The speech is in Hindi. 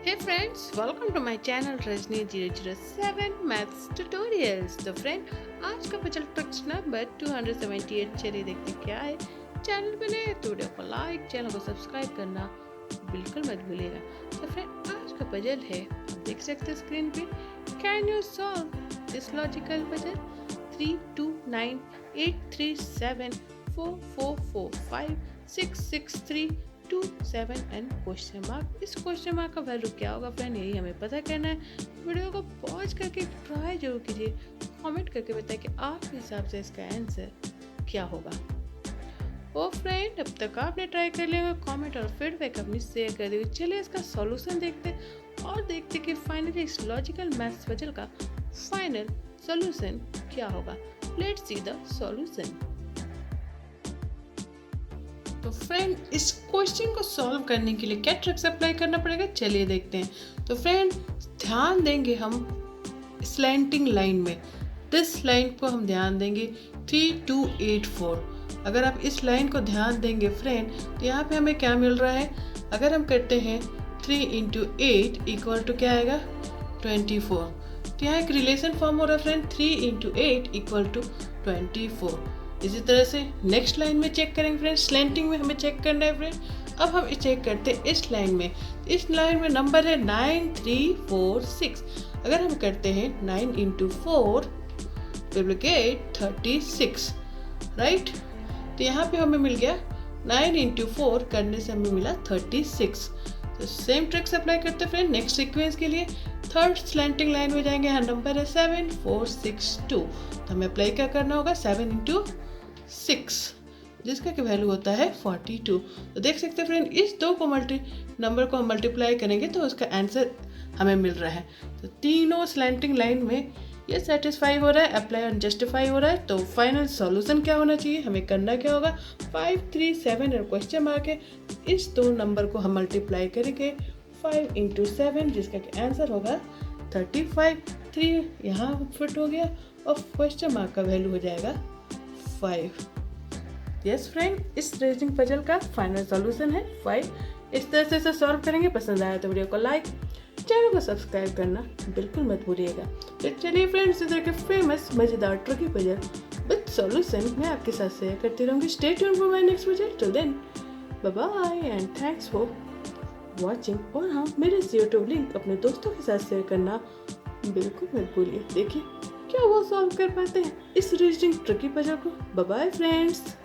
Hey friends, welcome to my channel Rajni 007 Maths Tutorials। तो फ्रेंड आज का पजल टेक्स्ट नंबर 278। चलिए देखते क्या है। चैनल पे नए तो वीडियो को लाइक, चैनल को सब्सक्राइब करना बिल्कुल मत भूलिएगा। तो फ्रेंड आज का पजल है, आप देख सकते हैं स्क्रीन पे। Can you solve this logical puzzle 32983744456632 and question mark. इस क्वेश्चन मार्क का वैल्यू क्या होगा फ्रेंड, यही हमें पता करना है। वीडियो को पॉज करके ट्राई जरूर कीजिए, कमेंट करके बताएं कि आपके हिसाब से इसका आंसर क्या होगा। ओ फ्रेंड, अब तक आपने ट्राई कर लिया, कमेंट और फीडबैक अपनी शेयर कर दीजिए। चलिए इसका सॉल्यूशन देखते और देखते कि फाइनली इस लॉजिकल मैथ्स पजल का फाइनल सॉल्यूशन क्या होगा। Let's see the solution. तो फ्रेंड इस क्वेश्चन को सॉल्व करने के लिए क्या ट्रिक्स अप्लाई करना पड़ेगा, चलिए देखते हैं। तो फ्रेंड ध्यान देंगे हम स्लैंटिंग लाइन में, दिस लाइन को हम ध्यान देंगे 3284। अगर आप इस लाइन को ध्यान देंगे फ्रेंड तो यहाँ पे हमें क्या मिल रहा है। अगर हम करते हैं 3 × 8 इक्वल टू क्या आएगा 24। तो यहाँ एक रिलेशन फॉर्म हो रहा है फ्रेंड, 3 × 8 इक्वल टू 24। इसी तरह से नेक्स्ट लाइन में चेक करेंगे फ्रेंड, स्लैंटिंग में हमें चेक करना है फ्रेंड। अब हम चेक करते हैं इस लाइन में। इस लाइन में नंबर है 9346। अगर हम करते हैं 9 × 4 तो विल गेट 36, राइट। तो यहाँ पे हमें मिल गया 9 × 4 करने से हमें मिला 36। तो सेम ट्रिक्स अप्लाई करते हैं फ्रेंड नेक्स्ट सीक्वेंस के लिए। थर्ड स्लैंटिंग लाइन में जाएंगे, यहाँ नंबर है 7462। तो हमें अप्लाई क्या करना होगा 7 × 6 जिसका कि वैल्यू होता है 42। तो देख सकते हैं फ्रेंड इस दो को नंबर को मल्टीप्लाई करेंगे तो उसका आंसर हमें मिल रहा है। तो तीनों स्लैंटिंग लाइन में ये सेटिस्फाई हो रहा है, अप्लाई और जस्टिफाई हो रहा है। तो फाइनल सॉल्यूशन क्या होना चाहिए, हमें करना क्या होगा 537 और क्वेश्चन मार्क है। इस दो नंबर को हम मल्टीप्लाई करेंगे 5 × 7 जिसका कि आंसर होगा 35। 3 यहाँ फिट हो गया और क्वेश्चन मार्क का वैल्यू हो जाएगा 5। यस फ्रेंड, इस रीजनिंग पजल का फाइनल सॉल्यूशन है 5। इस तरह से इसे सॉल्व करेंगे। पसंद आया तो वीडियो को लाइक, चैनल को सब्सक्राइब करना बिल्कुल मत भूलिएगा। तो चलिए फ्रेंड्स, इस तरह के फेमस मजेदार ट्रिकी पजल विद सॉल्यूशन मैं आपके साथ शेयर करती रहूँगी। Stay tuned for my next puzzle. Till then bye bye and thanks for watching. और हाँ, मेरे इस यूट्यूब लिंक अपने दोस्तों के साथ शेयर करना बिल्कुल मत भूलिए। देखिए क्या वो सॉल्व कर पाते हैं इस रीजनिंग ट्रिकी पजल को। Bye bye friends.